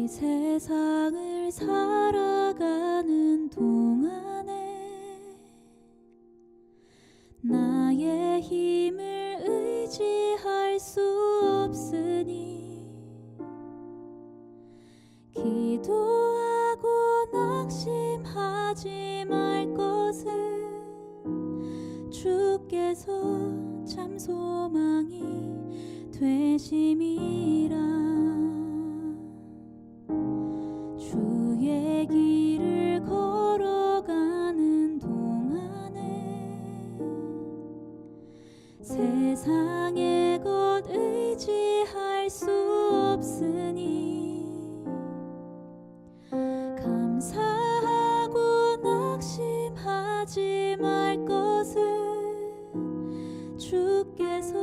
이 세상을 살아가는 동안에 나의 힘을 의지할 수 없으니 기도하고 낙심하지 말 것을 주께서 참 소망이 되심이라. 주의 길을 걸어가는 동안에 세상의 것 의지할 수 없으니 감사하고 낙심하지 말 것을 주께서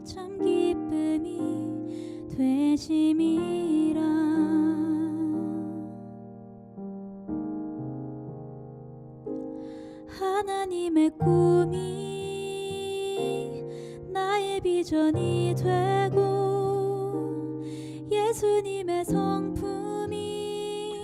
참 기쁨이 되심이라. 하나님의 꿈이 나의 비전이 되고 예수님의 성품이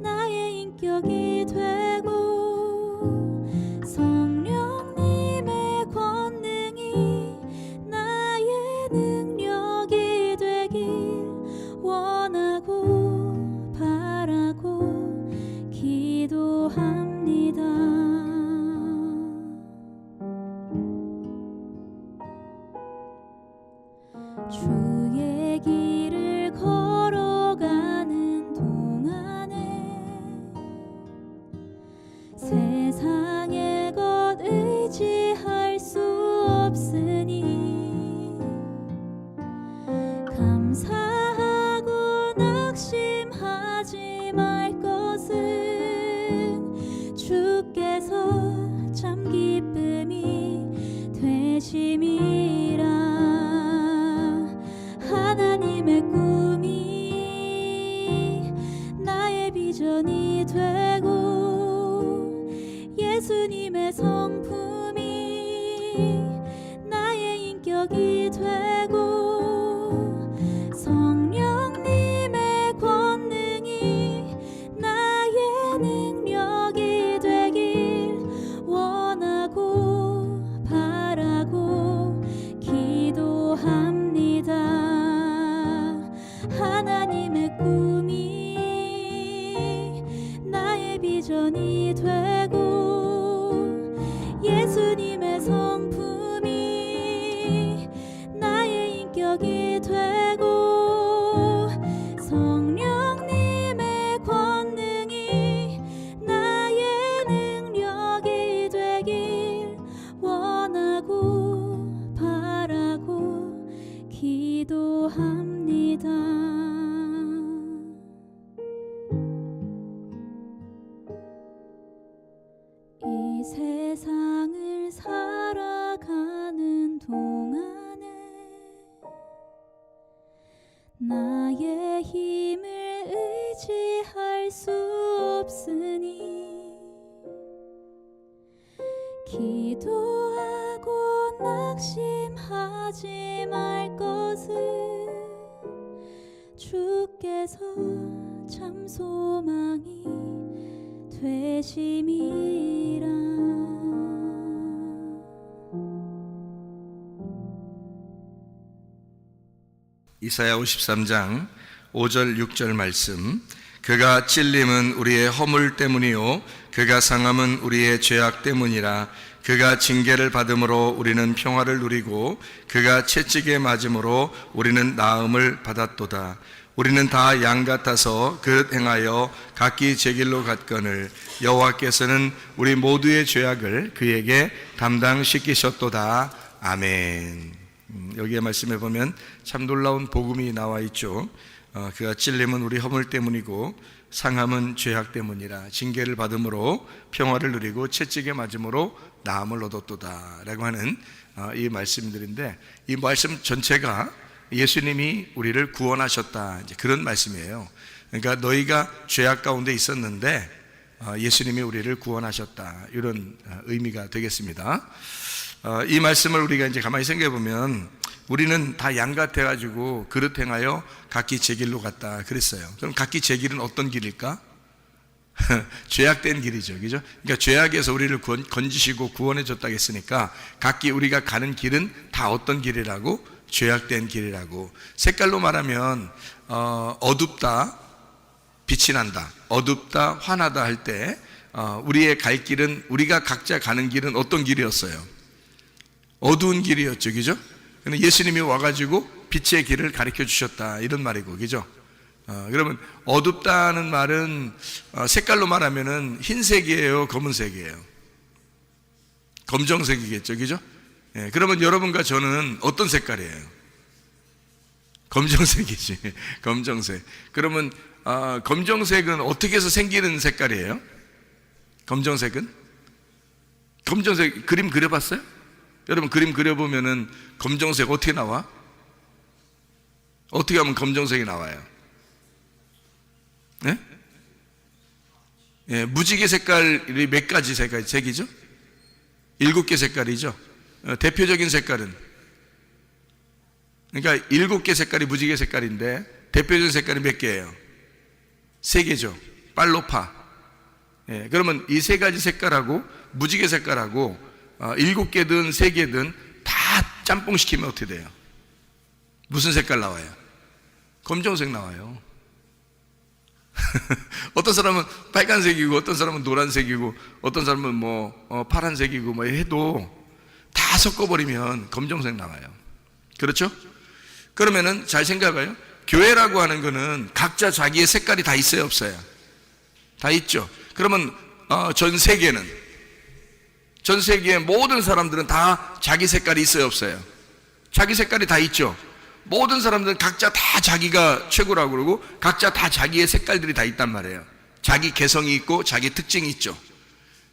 나의 인격이 되고 성령님의 권능이 나의 능력이 되길 원하고 바라고 기도합니다. 주의 길을 걸어가는 동안에 세상의 것 의지할 수 없으니 감사하고 낙심하지 말 것은 주께서 참 기쁨이 되심이라. 하나님의 꿈이 나의 비전이 되고 예수님의 성품이 나의 인격이 되고 성령님의 권능이 나의 능력이 되길 원하고 바라고 기도합니다. 하나님의 꿈이 나의 비전이 되고 예수님의 성품이 나의 인격이 되고 성령님의 권능이 나의 능력이 되길 원하고 바라고 기도합니다. 이 세상을 살아가는 동안에 나의 힘을 의지할 수 없으니 기도하고 낙심하지 말 것을 주께서 참 소망이 되심이라. 이사야 53장 5절 6절 말씀. 그가 찔림은 우리의 허물 때문이요 그가 상함은 우리의 죄악 때문이라. 그가 징계를 받음으로 우리는 평화를 누리고 그가 채찍에 맞음으로 우리는 나음을 받았도다. 우리는 다 양 같아서 그릇 행하여 각기 제 길로 갔거늘 여호와께서는 우리 모두의 죄악을 그에게 담당시키셨도다. 아멘. 여기에 말씀해 보면 참 놀라운 복음이 나와 있죠. 그가 찔림은 우리 허물 때문이고 상함은 죄악 때문이라. 징계를 받음으로 평화를 누리고 채찍에 맞음으로 나음을 얻었도다 라고 하는 이 말씀들인데, 이 말씀 전체가 예수님이 우리를 구원하셨다, 이제 그런 말씀이에요. 그러니까 너희가 죄악 가운데 있었는데 예수님이 우리를 구원하셨다, 이런 의미가 되겠습니다. 이 말씀을 우리가 이제 가만히 생각해 보면 우리는 다 양 같아가지고 그릇 행하여 각기 제 길로 갔다 그랬어요. 그럼 각기 제 길은 어떤 길일까? 죄악된 길이죠, 그죠? 그러니까 죄악에서 우리를 건지시고 구원해 줬다고 했으니까 각기 우리가 가는 길은 다 어떤 길이라고? 죄악된 길이라고. 색깔로 말하면 어둡다, 빛이 난다, 어둡다, 환하다 할 때 우리의 갈 길은, 우리가 각자 가는 길은 어떤 길이었어요? 어두운 길이었죠, 그죠? 근데 예수님이 와가지고 빛의 길을 가르쳐 주셨다 이런 말이고, 그죠? 그러면 어둡다는 말은 색깔로 말하면은 흰색이에요, 검은색이에요? 검정색이겠죠, 그죠? 예, 그러면 여러분과 저는 어떤 색깔이에요? 검정색이지. 검정색. 그러면 검정색은 어떻게 해서 생기는 색깔이에요? 검정색은? 검정색 그림 그려봤어요? 여러분 그림 그려보면은 검정색 어떻게 나와? 어떻게 하면 검정색이 나와요? 네? 예, 무지개 색깔이 몇 가지 색이죠? 7개 색깔이죠. 대표적인 색깔은, 그러니까 7개 색깔이 무지개 색깔인데 대표적인 색깔이 몇 개예요? 3개죠. 빨로파. 예, 그러면 이 3가지 색깔하고 무지개 색깔하고 7개든 3개든 다 짬뽕시키면 어떻게 돼요? 무슨 색깔 나와요? 검정색 나와요. 어떤 사람은 빨간색이고 어떤 사람은 노란색이고 어떤 사람은 뭐 파란색이고 뭐 해도 다 섞어버리면 검정색 나와요. 그렇죠? 그러면은 잘 생각해요. 교회라고 하는 거는 각자 자기의 색깔이 다 있어요, 없어요? 다 있죠. 그러면 전 세계의 모든 사람들은 다 자기 색깔이 있어요, 없어요? 자기 색깔이 다 있죠. 모든 사람들은 각자 다 자기가 최고라고 그러고 각자 다 자기의 색깔들이 다 있단 말이에요. 자기 개성이 있고 자기 특징이 있죠.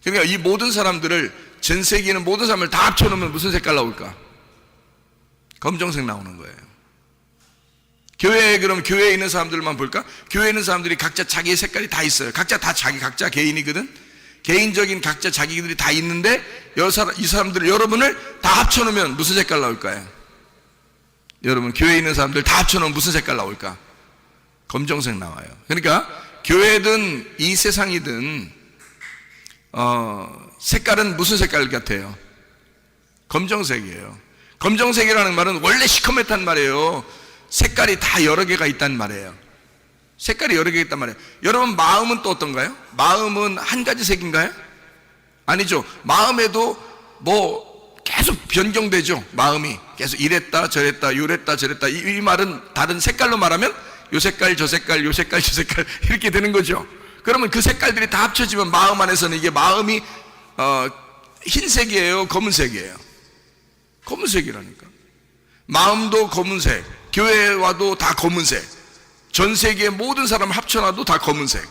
그러니까 이 모든 사람들을, 전 세계에 있는 모든 사람을 다 합쳐놓으면 무슨 색깔 나올까? 검정색 나오는 거예요. 그럼 교회에 있는 사람들만 볼까? 교회에 있는 사람들이 각자 자기의 색깔이 다 있어요. 각자 다 각자 개인이거든. 개인적인 각자 자기들이 다 있는데 이 사람들, 여러분을 다 합쳐놓으면 무슨 색깔 나올까요? 여러분 교회에 있는 사람들 다 합쳐놓으면 무슨 색깔 나올까? 검정색 나와요. 그러니까 교회든 이 세상이든 색깔은 무슨 색깔 같아요? 검정색이에요. 검정색이라는 말은 원래 시커멓단 말이에요. 색깔이 다 여러 개가 있단 말이에요. 색깔이 여러 개가 있단 말이에요. 여러분 마음은 또 어떤가요? 마음은 한 가지 색인가요? 아니죠. 마음에도 뭐 계속 변경되죠. 마음이 계속 이랬다 저랬다 요랬다 저랬다. 이 말은 다른 색깔로 말하면 요 색깔 저 색깔 요 색깔 저 색깔 이렇게 되는 거죠. 그러면 그 색깔들이 다 합쳐지면 마음 안에서는 이게 마음이 흰색이에요, 검은색이에요? 검은색이라니까. 마음도 검은색, 교회에 와도 다 검은색, 전 세계의 모든 사람을 합쳐놔도 다 검은색.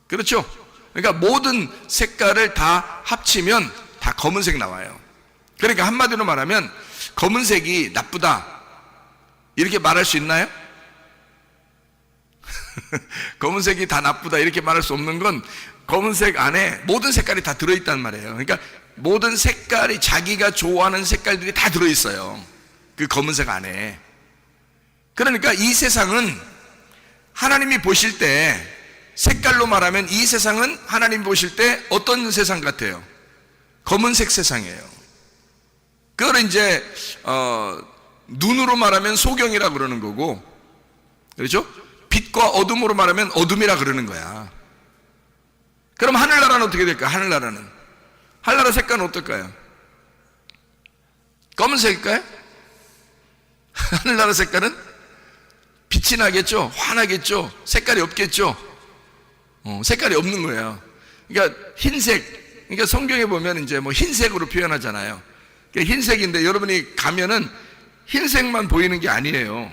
그렇죠? 그러니까 모든 색깔을 다 합치면 다 검은색 나와요. 그러니까 한마디로 말하면 검은색이 나쁘다 이렇게 말할 수 있나요? 검은색이 다 나쁘다 이렇게 말할 수 없는 건 검은색 안에 모든 색깔이 다 들어있단 말이에요. 그러니까 모든 색깔이 자기가 좋아하는 색깔들이 다 들어있어요, 그 검은색 안에. 그러니까 이 세상은 하나님이 보실 때, 색깔로 말하면 이 세상은 하나님이 보실 때 어떤 세상 같아요? 검은색 세상이에요. 그걸 이제 눈으로 말하면 소경이라 그러는 거고, 그렇죠? 빛과 어둠으로 말하면 어둠이라 그러는 거야. 그럼 하늘나라는 어떻게 될까요? 하늘나라 색깔은 어떨까요? 검은색일까요? 하늘나라 색깔은 빛이 나겠죠? 환하겠죠? 색깔이 없겠죠? 색깔이 없는 거예요. 그러니까 흰색, 그러니까 성경에 보면 이제 뭐 흰색으로 표현하잖아요. 그러니까 흰색인데 여러분이 가면은 흰색만 보이는 게 아니에요.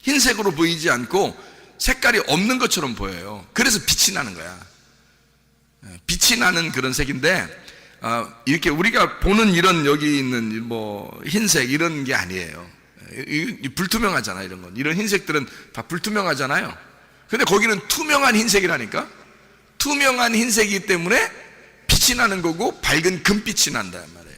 흰색으로 보이지 않고 색깔이 없는 것처럼 보여요. 그래서 빛이 나는 거야. 빛이 나는 그런 색인데 이렇게 우리가 보는 이런 여기 있는 뭐 흰색 이런 게 아니에요. 불투명하잖아요. 이런 건, 이런 흰색들은 다 불투명하잖아요. 근데 거기는 투명한 흰색이라니까. 투명한 흰색이기 때문에 빛이 나는 거고 밝은 금빛이 난단 말이에요.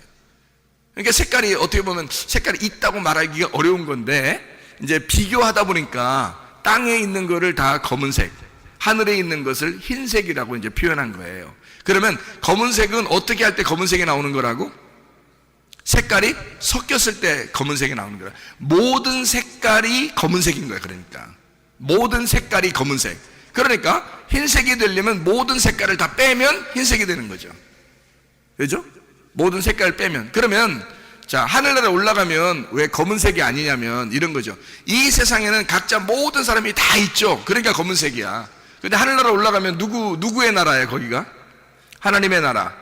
그러니까 색깔이 어떻게 보면 색깔이 있다고 말하기가 어려운 건데, 이제 비교하다 보니까 땅에 있는 거를 다 검은색, 하늘에 있는 것을 흰색이라고 이제 표현한 거예요. 그러면 검은색은 어떻게 할 때 검은색이 나오는 거라고? 색깔이 섞였을 때 검은색이 나오는 거야. 모든 색깔이 검은색인 거야. 그러니까 모든 색깔이 검은색. 그러니까 흰색이 되려면 모든 색깔을 다 빼면 흰색이 되는 거죠. 그죠? 모든 색깔을 빼면. 그러면 자, 하늘나라에 올라가면 왜 검은색이 아니냐면 이런 거죠. 이 세상에는 각자 모든 사람이 다 있죠. 그러니까 검은색이야. 근데 하늘나라 올라가면 누구의 나라예요? 거기가 하나님의 나라,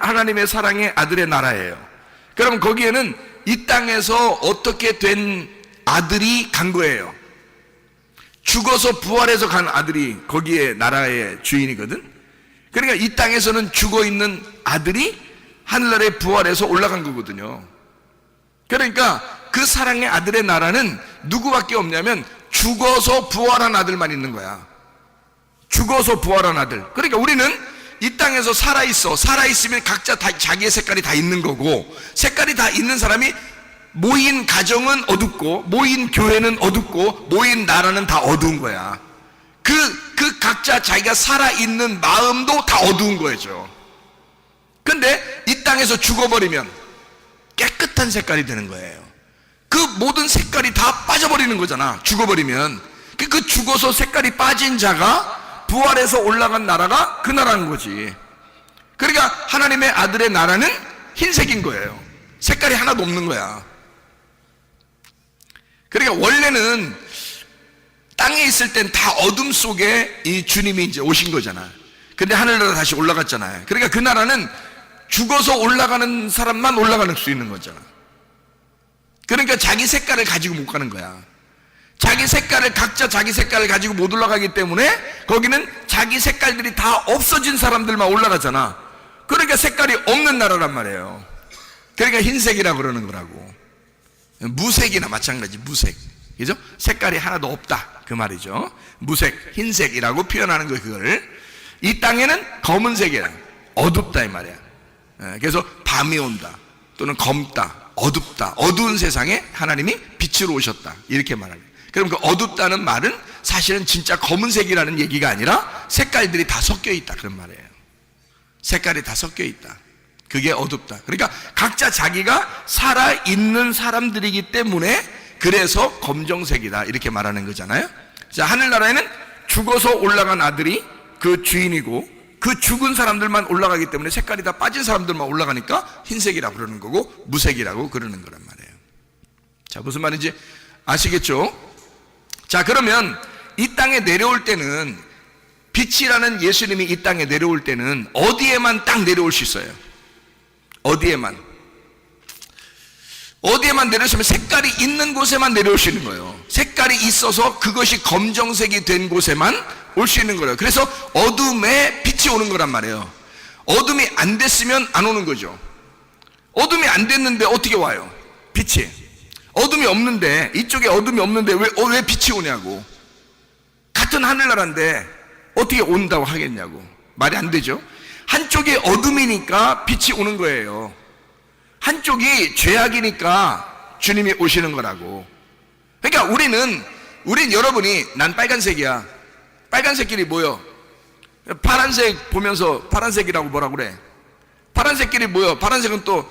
하나님의 사랑의 아들의 나라예요. 그럼 거기에는 이 땅에서 어떻게 된 아들이 간 거예요. 죽어서 부활해서 간 아들이 거기에 나라의 주인이거든. 그러니까 이 땅에서는 죽어 있는 아들이 하늘나라에 부활해서 올라간 거거든요. 그러니까 그 사랑의 아들의 나라는 누구밖에 없냐면 죽어서 부활한 아들만 있는 거야. 죽어서 부활한 아들. 그러니까 우리는 이 땅에서 살아있으면 각자 다 자기의 색깔이 다 있는 거고, 색깔이 다 있는 사람이 모인 가정은 어둡고, 모인 교회는 어둡고, 모인 나라는 다 어두운 거야. 그 각자 자기가 살아있는 마음도 다 어두운 거죠. 근데 이 땅에서 죽어버리면 깨끗한 색깔이 되는 거예요. 그 모든 색깔이 다 빠져버리는 거잖아. 죽어버리면. 그 죽어서 색깔이 빠진 자가 부활해서 올라간 나라가 그 나라인 거지. 그러니까 하나님의 아들의 나라는 흰색인 거예요. 색깔이 하나도 없는 거야. 그러니까 원래는 땅에 있을 땐 다 어둠 속에 이 주님이 이제 오신 거잖아. 근데 하늘나라 다시 올라갔잖아요. 그러니까 그 나라는 죽어서 올라가는 사람만 올라갈 수 있는 거잖아. 그러니까 자기 색깔을 가지고 못 가는 거야. 각자 자기 색깔을 가지고 못 올라가기 때문에 거기는 자기 색깔들이 다 없어진 사람들만 올라가잖아. 그러니까 색깔이 없는 나라란 말이에요. 그러니까 흰색이라고 그러는 거라고. 무색이나 마찬가지, 무색. 그죠? 색깔이 하나도 없다. 그 말이죠. 무색, 흰색이라고 표현하는 거예요, 그걸. 이 땅에는 검은색이야. 어둡다, 이 말이야. 그래서 밤이 온다. 또는 검다. 어둡다. 어두운 세상에 하나님이 빛으로 오셨다. 이렇게 말합니다. 그럼 그 어둡다는 말은 사실은 진짜 검은색이라는 얘기가 아니라 색깔들이 다 섞여 있다. 그런 말이에요. 색깔이 다 섞여 있다. 그게 어둡다. 그러니까 각자 자기가 살아있는 사람들이기 때문에 그래서 검정색이다. 이렇게 말하는 거잖아요. 자, 하늘나라에는 죽어서 올라간 아들이 그 주인이고, 그 죽은 사람들만 올라가기 때문에 색깔이 다 빠진 사람들만 올라가니까 흰색이라고 그러는 거고 무색이라고 그러는 거란 말이에요. 자, 무슨 말인지 아시겠죠? 자, 그러면 이 땅에 내려올 때는, 빛이라는 예수님이 이 땅에 내려올 때는 어디에만 딱 내려올 수 있어요? 어디에만 내려오시면 색깔이 있는 곳에만 내려오시는 거예요. 색깔이 있어서 그것이 검정색이 된 곳에만 올 수 있는 거예요. 그래서 어둠에 빛이 오는 거란 말이에요. 어둠이 안 됐으면 안 오는 거죠. 어둠이 안 됐는데 어떻게 와요? 빛이. 어둠이 없는데, 이쪽에 어둠이 없는데 왜 빛이 오냐고. 같은 하늘나라인데 어떻게 온다고 하겠냐고. 말이 안 되죠. 한쪽이 어둠이니까 빛이 오는 거예요. 한쪽이 죄악이니까 주님이 오시는 거라고. 그러니까 우린 여러분이 난 빨간색이야. 빨간색끼리 모여. 파란색 보면서 파란색이라고 뭐라 그래? 파란색끼리 모여. 파란색은 또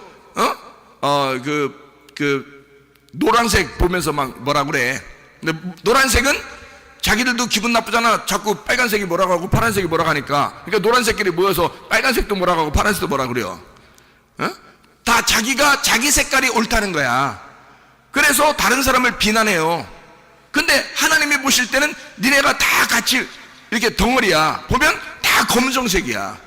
노란색 보면서 막 뭐라 그래? 근데 노란색은 자기들도 기분 나쁘잖아. 자꾸 빨간색이 뭐라고 하고 파란색이 뭐라고 하니까. 그러니까 노란색끼리 모여서 빨간색도 뭐라고 하고 파란색도 뭐라고 그래요. 다 자기가 자기 색깔이 옳다는 거야. 그래서 다른 사람을 비난해요. 근데 하나님이 보실 때는 니네가 다 같이 이렇게 덩어리야. 보면 다 검정색이야.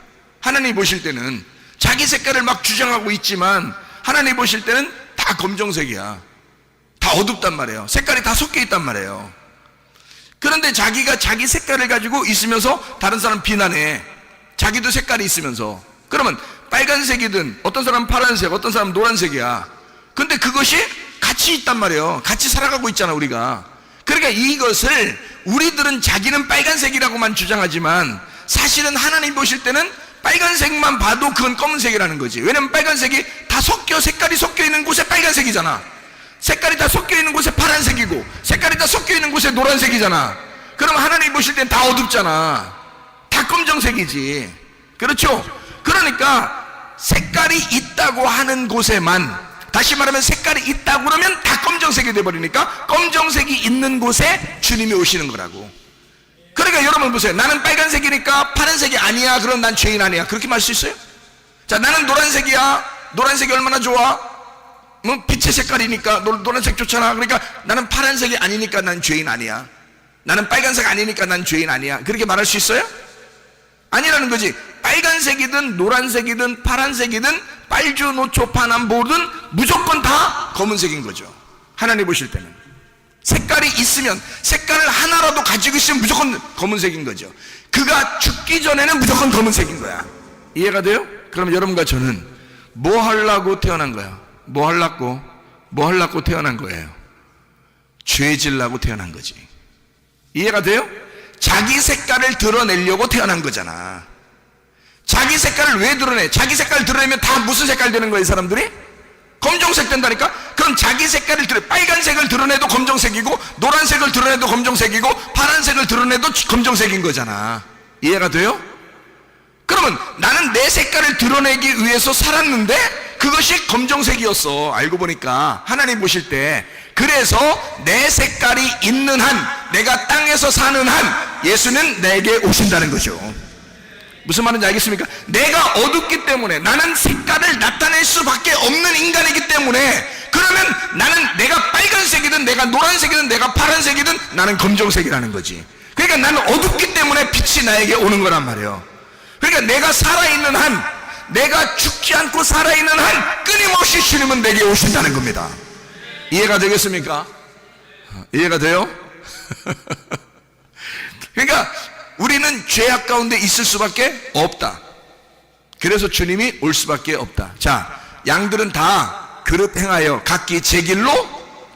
하나님이 보실 때는 자기 색깔을 막 주장하고 있지만 하나님이 보실 때는 다 검정색이야. 다 어둡단 말이에요. 색깔이 다 섞여 있단 말이에요. 그런데 자기가 자기 색깔을 가지고 있으면서 다른 사람 비난해. 자기도 색깔이 있으면서. 그러면 빨간색이든 어떤 사람은 파란색, 어떤 사람은 노란색이야. 근데 그것이 같이 있단 말이에요. 같이 살아가고 있잖아, 우리가. 그러니까 이것을 우리들은 자기는 빨간색이라고만 주장하지만 사실은 하나님 보실 때는 빨간색만 봐도 그건 검은색이라는 거지. 왜냐면 빨간색이 다 색깔이 섞여 있는 곳에 빨간색이잖아. 색깔이 다 섞여 있는 곳에 파란색이고, 색깔이 다 섞여 있는 곳에 노란색이잖아. 그럼 하나님 보실 땐 다 어둡잖아. 다 검정색이지. 그렇죠? 그러니까 색깔이 있다고 하는 곳에만, 다시 말하면 색깔이 있다고 그러면 다 검정색이 돼버리니까 검정색이 있는 곳에 주님이 오시는 거라고. 그러니까 여러분 보세요. 나는 빨간색이니까 파란색이 아니야, 그럼 난 죄인 아니야, 그렇게 말할 수 있어요? 자, 나는 노란색이야. 노란색이 얼마나 좋아? 뭐 빛의 색깔이니까 노란색 좋잖아. 그러니까 나는 파란색이 아니니까 난 죄인 아니야. 나는 빨간색 아니니까 난 죄인 아니야, 그렇게 말할 수 있어요? 아니라는 거지. 빨간색이든 노란색이든 파란색이든 빨주 노초 파남 뭐든 무조건 다 검은색인 거죠. 하나님 보실 때는 색깔이 있으면, 색깔을 하나라도 가지고 있으면 무조건 검은색인 거죠. 그가 죽기 전에는 무조건 검은색인 거야. 이해가 돼요? 그럼 여러분과 저는 뭐 하려고 태어난 거야? 뭐 하려고 태어난 거예요? 죄 지으려고 태어난 거지. 이해가 돼요? 자기 색깔을 드러내려고 태어난 거잖아. 자기 색깔을 왜 드러내? 자기 색깔을 드러내면 다 무슨 색깔 되는 거야, 이 사람들이? 검정색 된다니까? 그럼 자기 색깔을 빨간색을 드러내도 검정색이고, 노란색을 드러내도 검정색이고, 파란색을 드러내도 검정색인 거잖아. 이해가 돼요? 그러면 나는 내 색깔을 드러내기 위해서 살았는데 그것이 검정색이었어. 알고 보니까 하나님 보실 때, 그래서 내 색깔이 있는 한, 내가 땅에서 사는 한 예수는 내게 오신다는 거죠. 무슨 말인지 알겠습니까? 내가 어둡기 때문에, 나는 색깔을 나타낼 수밖에 없는 인간이기 때문에, 그러면 나는 내가 빨간색이든 내가 노란색이든 내가 파란색이든 나는 검정색이라는 거지. 그러니까 나는 어둡기 때문에 빛이 나에게 오는 거란 말이에요. 그러니까 내가 살아있는 한, 내가 죽지 않고 살아있는 한 끊임없이 주님은 내게 오신다는 겁니다. 이해가 되겠습니까? 이해가 돼요? 그러니까 우리는 죄악 가운데 있을 수밖에 없다. 그래서 주님이 올 수밖에 없다. 자, 양들은 다 그릇 행하여 각기 제 길로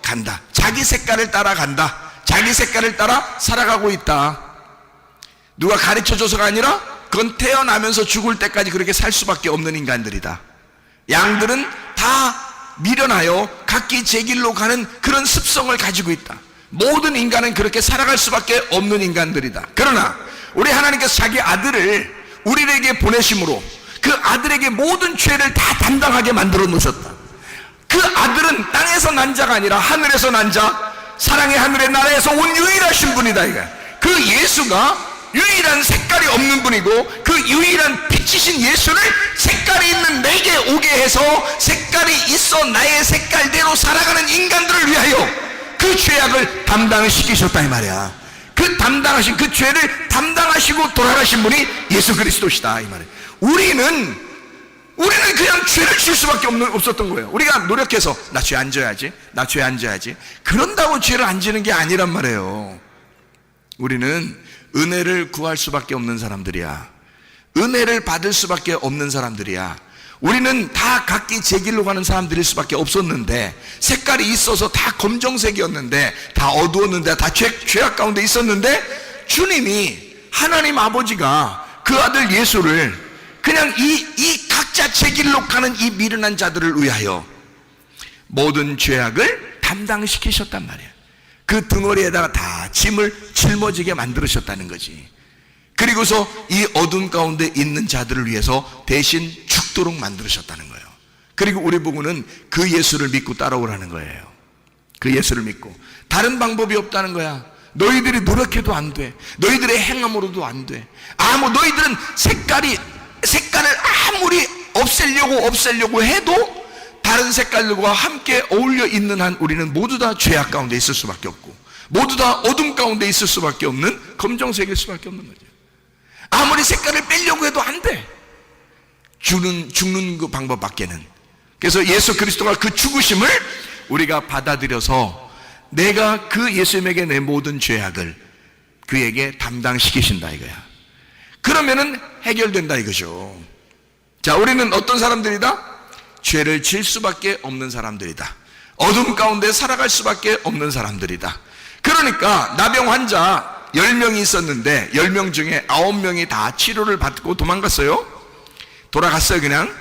간다. 자기 색깔을 따라 간다. 자기 색깔을 따라 살아가고 있다. 누가 가르쳐줘서가 아니라 그건 태어나면서 죽을 때까지 그렇게 살 수밖에 없는 인간들이다. 양들은 다 미련하여 각기 제 길로 가는 그런 습성을 가지고 있다. 모든 인간은 그렇게 살아갈 수밖에 없는 인간들이다. 그러나 우리 하나님께서 자기 아들을 우리에게 보내심으로 그 아들에게 모든 죄를 다 담당하게 만들어 놓으셨다. 그 아들은 땅에서 난 자가 아니라 하늘에서 난 자, 사랑의 하늘의 나라에서 온 유일하신 분이다. 이거. 그 예수가 유일한 색깔이 없는 분이고, 그 유일한 빛이신 예수를 색깔이 있는 내게 오게 해서 색깔이 있어 나의 색깔대로 살아가는 인간들을 위하여 그 죄악을 담당시키셨다 이 말이야. 그 담당하신, 그 죄를 담당하시고 돌아가신 분이 예수 그리스도시다 이 말이야. 우리는 그냥 죄를 지을 수밖에 없었던 거예요. 우리가 노력해서 나 죄 안 져야지, 나 죄 안 져야지, 그런다고 죄를 안 지는 게 아니란 말이에요. 우리는 은혜를 구할 수밖에 없는 사람들이야. 은혜를 받을 수밖에 없는 사람들이야. 우리는 다 각기 제 길로 가는 사람들일 수밖에 없었는데, 색깔이 있어서 다 검정색이었는데, 다 어두웠는데, 다 죄악 가운데 있었는데, 주님이, 하나님 아버지가 그 아들 예수를 그냥 이 각자 제 길로 가는 이 미련한 자들을 위하여 모든 죄악을 담당시키셨단 말이야. 그 덩어리에다가 다 짐을 짊어지게 만들으셨다는 거지. 그리고서 이 어둠 가운데 있는 자들을 위해서 대신 죽도록 만들으셨다는 거예요. 그리고 우리 보고는 그 예수를 믿고 따라오라는 거예요. 그 예수를 믿고. 다른 방법이 없다는 거야. 너희들이 노력해도 안 돼. 너희들의 행함으로도 안 돼. 너희들은 색깔을 아무리 없애려고 해도 다른 색깔들과 함께 어울려 있는 한 우리는 모두 다 죄악 가운데 있을 수밖에 없고, 모두 다 어둠 가운데 있을 수밖에 없는 검정색일 수밖에 없는 거죠. 아무리 색깔을 빼려고 해도 안 돼. 죽는 그 방법밖에는. 그래서 예수 그리스도가 그 죽으심을 우리가 받아들여서 내가 그 예수님에게 내 모든 죄악을 그에게 담당시키신다 이거야. 그러면은 해결된다 이거죠. 자, 우리는 어떤 사람들이다? 죄를 질 수밖에 없는 사람들이다. 어둠 가운데 살아갈 수밖에 없는 사람들이다. 그러니까 나병 환자 10명이 있었는데 10명 중에 9명이 다 치료를 받고 도망갔어요. 돌아갔어요. 그냥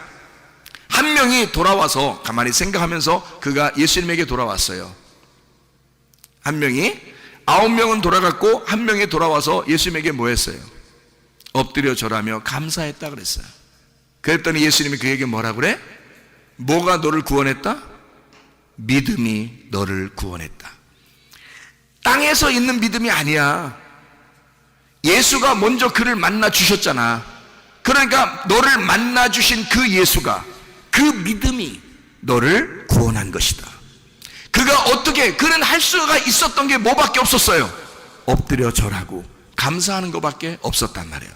한 명이 돌아와서 가만히 생각하면서 그가 예수님에게 돌아왔어요. 한 명이, 9명은 돌아갔고 한 명이 돌아와서 예수님에게 뭐 했어요? 엎드려 절하며 감사했다 그랬어요. 그랬더니 예수님이 그에게 뭐라 그래? 뭐가 너를 구원했다? 믿음이 너를 구원했다. 땅에서 있는 믿음이 아니야. 예수가 먼저 그를 만나 주셨잖아. 그러니까 너를 만나 주신 그 예수가, 그 믿음이 너를 구원한 것이다. 그가 어떻게, 그는 할 수가 있었던 게 뭐밖에 없었어요? 엎드려 절하고 감사하는 것밖에 없었단 말이에요.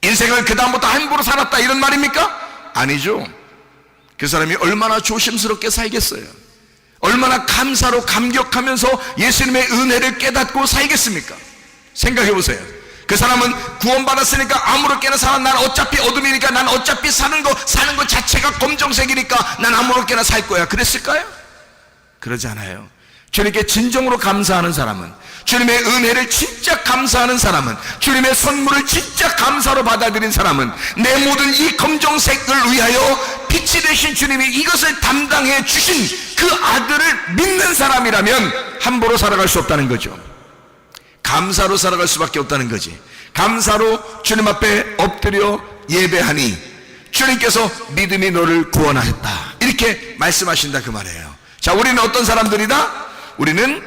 인생을 그 다음부터 함부로 살았다 이런 말입니까? 아니죠. 그 사람이 얼마나 조심스럽게 살겠어요. 얼마나 감사로 감격하면서 예수님의 은혜를 깨닫고 살겠습니까? 생각해 보세요. 그 사람은 구원받았으니까 아무렇게나 살아. 난 어차피 어둠이니까, 난 어차피 사는 거 자체가 검정색이니까 난 아무렇게나 살 거야. 그랬을까요? 그러지 않아요. 주님께 진정으로 감사하는 사람은, 주님의 은혜를 진짜 감사하는 사람은, 주님의 선물을 진짜 감사로 받아들인 사람은 내 모든 이 검정색을 위하여 빛이 되신 주님이 이것을 담당해 주신 그 아들을 믿는 사람이라면 함부로 살아갈 수 없다는 거죠. 감사로 살아갈 수밖에 없다는 거지. 감사로 주님 앞에 엎드려 예배하니 주님께서 믿음이 너를 구원하였다 이렇게 말씀하신다 그 말이에요. 자, 우리는 어떤 사람들이다? 우리는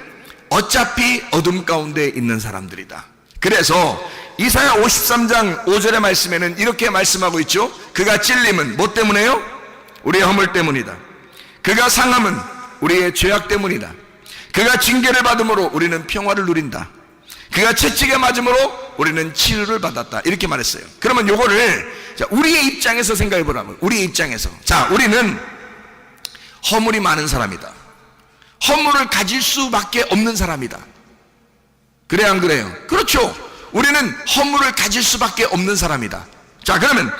어차피 어둠 가운데 있는 사람들이다. 그래서 이사야 53장 5절의 말씀에는 이렇게 말씀하고 있죠. 그가 찔림은 뭐 때문에요? 우리의 허물 때문이다. 그가 상함은 우리의 죄악 때문이다. 그가 징계를 받음으로 우리는 평화를 누린다. 그가 채찍에 맞음으로 우리는 치유를 받았다 이렇게 말했어요. 그러면 요거를 우리의 입장에서 생각해 보라면, 우리의 입장에서, 자, 우리는 허물이 많은 사람이다. 허물을 가질 수밖에 없는 사람이다. 그래 안 그래요? 그렇죠. 우리는 허물을 가질 수밖에 없는 사람이다. 자, 그러면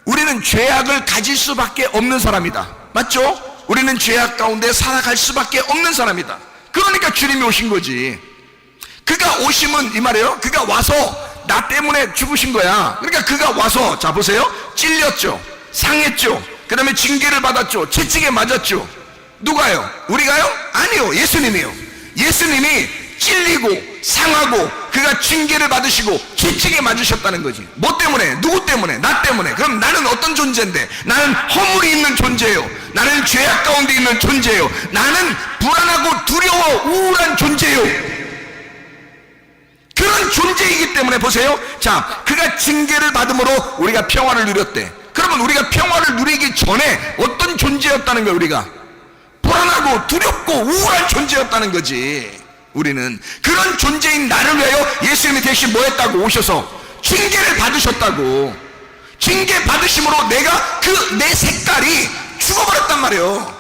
우리는 죄악을 가질 수밖에 없는 사람이다. 맞죠? 우리는 죄악 가운데 살아갈 수밖에 없는 사람이다. 그러니까 주님이 오신 거지. 그가 오심은 이 말이에요. 그가 와서 나 때문에 죽으신 거야. 그러니까 그가 와서, 자 보세요, 찔렸죠, 상했죠, 그 다음에 징계를 받았죠, 채찍에 맞았죠. 누가요? 우리가요? 아니요, 예수님이요. 예수님이 찔리고 상하고 그가 징계를 받으시고 채찍에 맞으셨다는 거지. 뭐 때문에? 누구 때문에? 나 때문에. 그럼 나는 어떤 존재인데? 나는 허물이 있는 존재예요. 나는 죄악 가운데 있는 존재예요. 나는 불안하고 두려워 우울한 존재예요. 그런 존재이기 때문에 보세요. 자, 그가 징계를 받음으로 우리가 평화를 누렸대. 그러면 우리가 평화를 누리기 전에 어떤 존재였다는 거예요? 우리가 불안하고 두렵고 우울한 존재였다는 거지. 우리는 그런 존재인 나를 위하여 예수님이 대신 뭐 했다고? 오셔서 징계를 받으셨다고. 징계 받으심으로 내가 그 내 색깔이 죽어버렸단 말이에요.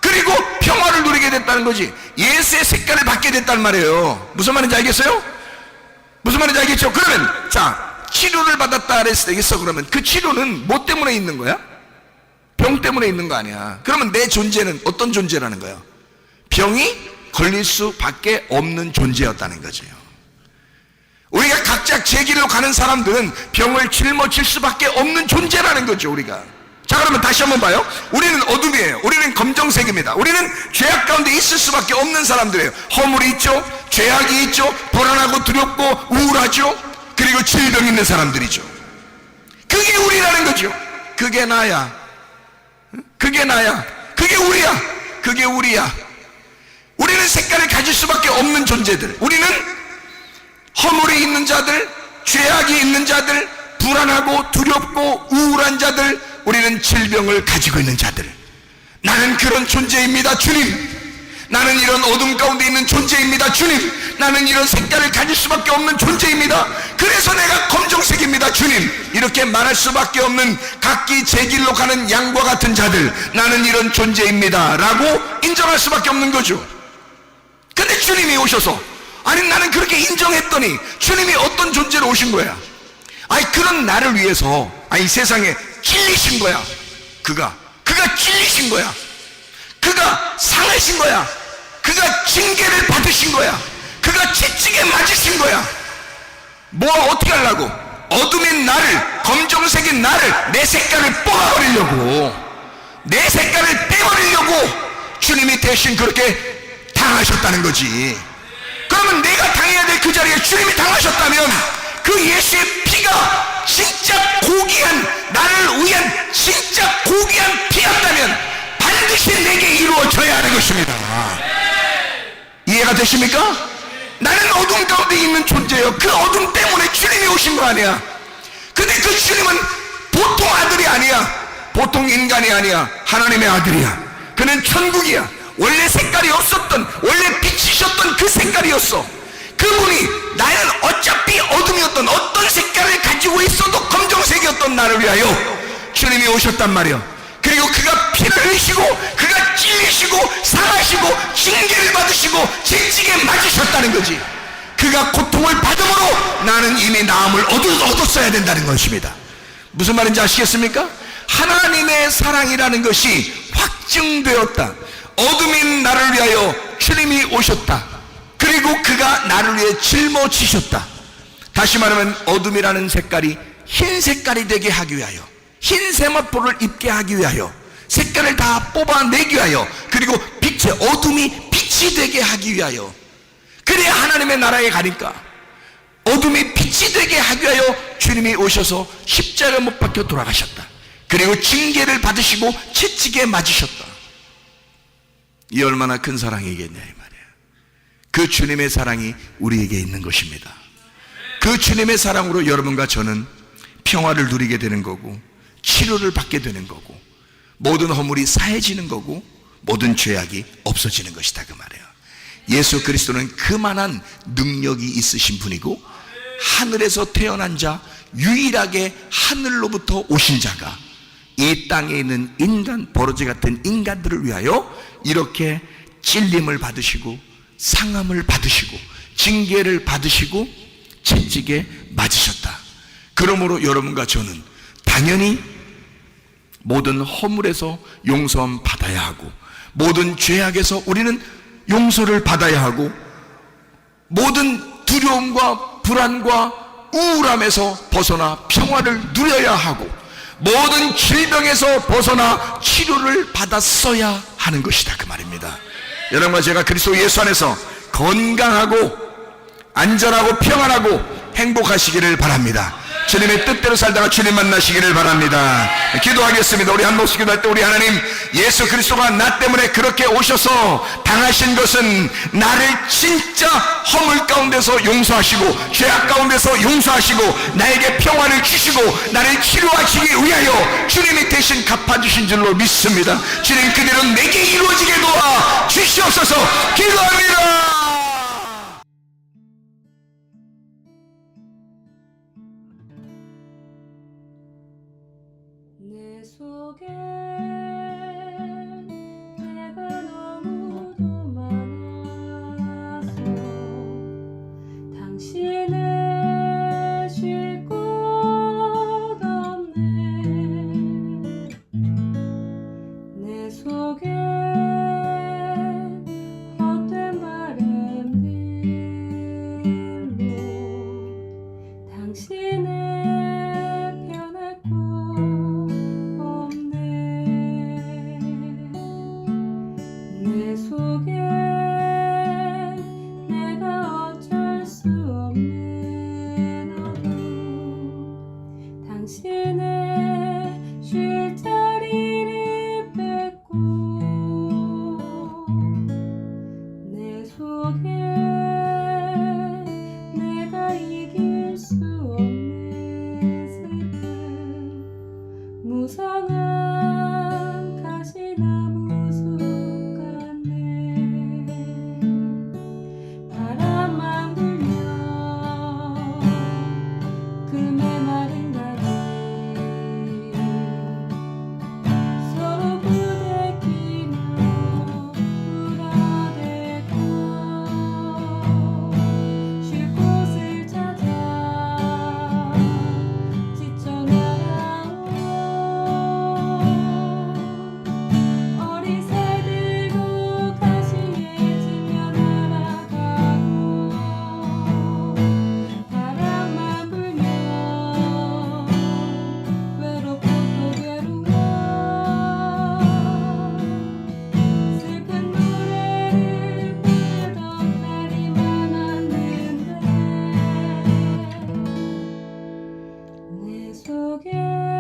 그리고 평화를 누리게 됐다는 거지. 예수의 색깔을 받게 됐단 말이에요. 무슨 말인지 알겠어요? 무슨 말인지 알겠죠? 그러면 자, 치료를 받았다 그랬어. 그러면 그 치료는 뭐 때문에 있는 거야? 병 때문에 있는 거 아니야. 그러면 내 존재는 어떤 존재라는 거야? 병이 걸릴 수밖에 없는 존재였다는 거죠. 우리가 각자 제 길로 가는 사람들은 병을 짊어질 수밖에 없는 존재라는 거죠. 우리가. 자, 그러면 다시 한번 봐요. 우리는 어둠이에요. 우리는 검정색입니다. 우리는 죄악 가운데 있을 수밖에 없는 사람들이에요. 허물이 있죠, 죄악이 있죠, 불안하고 두렵고 우울하죠, 그리고 질병 있는 사람들이죠. 그게 우리라는 거죠. 그게 나야, 그게 나야, 그게 우리야, 그게 우리야. 우리는 색깔을 가질 수밖에 없는 존재들. 우리는 허물이 있는 자들, 죄악이 있는 자들, 불안하고 두렵고 우울한 자들, 우리는 질병을 가지고 있는 자들. 나는 그런 존재입니다, 주님. 나는 이런 어둠 가운데 있는 존재입니다, 주님. 나는 이런 색깔을 가질 수밖에 없는 존재입니다. 그래서 내가 검정색입니다, 주님. 이렇게 말할 수밖에 없는 각기 제 길로 가는 양과 같은 자들, 나는 이런 존재입니다 라고 인정할 수밖에 없는 거죠. 근데 주님이 오셔서, 아니 나는 그렇게 인정했더니 주님이 어떤 존재로 오신 거야? 아니 그런 나를 위해서, 아니 세상에 찔리신 거야. 그가 찔리신 거야. 그가 상하신 거야. 그가 징계를 받으신 거야. 그가 채찍에 맞으신 거야. 뭐 어떻게 하려고? 어둠인 나를, 검정색인 나를, 내 색깔을 뽑아버리려고, 내 색깔을 빼버리려고 주님이 대신 그렇게 당하셨다는 거지. 그러면 내가 당해야 될 그 자리에 주님이 당하셨다면 그 예수의 피가 진짜 고귀한, 나를 위한 진짜 고귀한 피였다면 반드시 내게 이루어져야 하는 것입니다. 이해가 되십니까? 나는 어둠 가운데 있는 존재예요. 그 어둠 때문에 주님이 오신 거 아니야. 근데 그 주님은 보통 아들이 아니야. 보통 인간이 아니야. 하나님의 아들이야. 그는 천국이야. 원래 색깔이 없었던, 원래 빛이셨던 그 색깔이었어. 그분이, 나는 어차피 어둠이었던, 어떤 색깔을 가지고 있어도 검정색이었던 나를 위하여 주님이 오셨단 말이야. 그리고 그가 피를 흘리시고, 그가 찔리시고, 상하시고, 징계를 받으시고, 채찍에 맞으셨다는 거지. 그가 고통을 받음으로 나는 이미 나음을 얻었어야 된다는 것입니다. 무슨 말인지 아시겠습니까? 하나님의 사랑이라는 것이 확증되었다. 어둠인 나를 위하여 주님이 오셨다. 그리고 그가 나를 위해 짊어지셨다. 다시 말하면 어둠이라는 색깔이 흰 색깔이 되게 하기 위하여, 흰 세마포를 입게 하기 위하여, 색깔을 다 뽑아내기 위하여, 그리고 빛의 어둠이 빛이 되게 하기 위하여, 그래야 하나님의 나라에 가니까 어둠이 빛이 되게 하기 위하여 주님이 오셔서 십자가 못 박혀 돌아가셨다. 그리고 징계를 받으시고 채찍에 맞으셨다. 이 얼마나 큰 사랑이겠냐 이 말이에요. 그 주님의 사랑이 우리에게 있는 것입니다. 그 주님의 사랑으로 여러분과 저는 평화를 누리게 되는 거고, 치료를 받게 되는 거고, 모든 허물이 사해지는 거고, 모든 죄악이 없어지는 것이다 그 말이에요. 예수 그리스도는 그만한 능력이 있으신 분이고, 하늘에서 태어난 자, 유일하게 하늘로부터 오신 자가 이 땅에 있는 인간, 버러지 같은 인간들을 위하여 이렇게 찔림을 받으시고, 상함을 받으시고, 징계를 받으시고, 채찍에 맞으셨다. 그러므로 여러분과 저는 당연히 모든 허물에서 용서함 받아야 하고, 모든 죄악에서 우리는 용서를 받아야 하고, 모든 두려움과 불안과 우울함에서 벗어나 평화를 누려야 하고, 모든 질병에서 벗어나 치료를 받았어야 하는 것이다 그 말입니다. 여러분과 제가 그리스도 예수 안에서 건강하고 안전하고 평안하고 행복하시기를 바랍니다. 주님의 뜻대로 살다가 주님 만나시기를 바랍니다. 기도하겠습니다. 우리 한 목소리 기도할 때, 우리 하나님, 예수 그리스도가 나 때문에 그렇게 오셔서 당하신 것은 나를 진짜 허물 가운데서 용서하시고, 죄악 가운데서 용서하시고, 나에게 평화를 주시고 나를 치료하시기 위하여 주님이 대신 갚아주신 줄로 믿습니다. 주님, 그대로 내게 이루어지게 도와 주시옵소서. 기도합니다. 내 속에 내가 너무도 많아서 당신을 쉴 곳 없네. 내 속에 헛된 바램들로 당신을 편할 곳 없네. 내 속에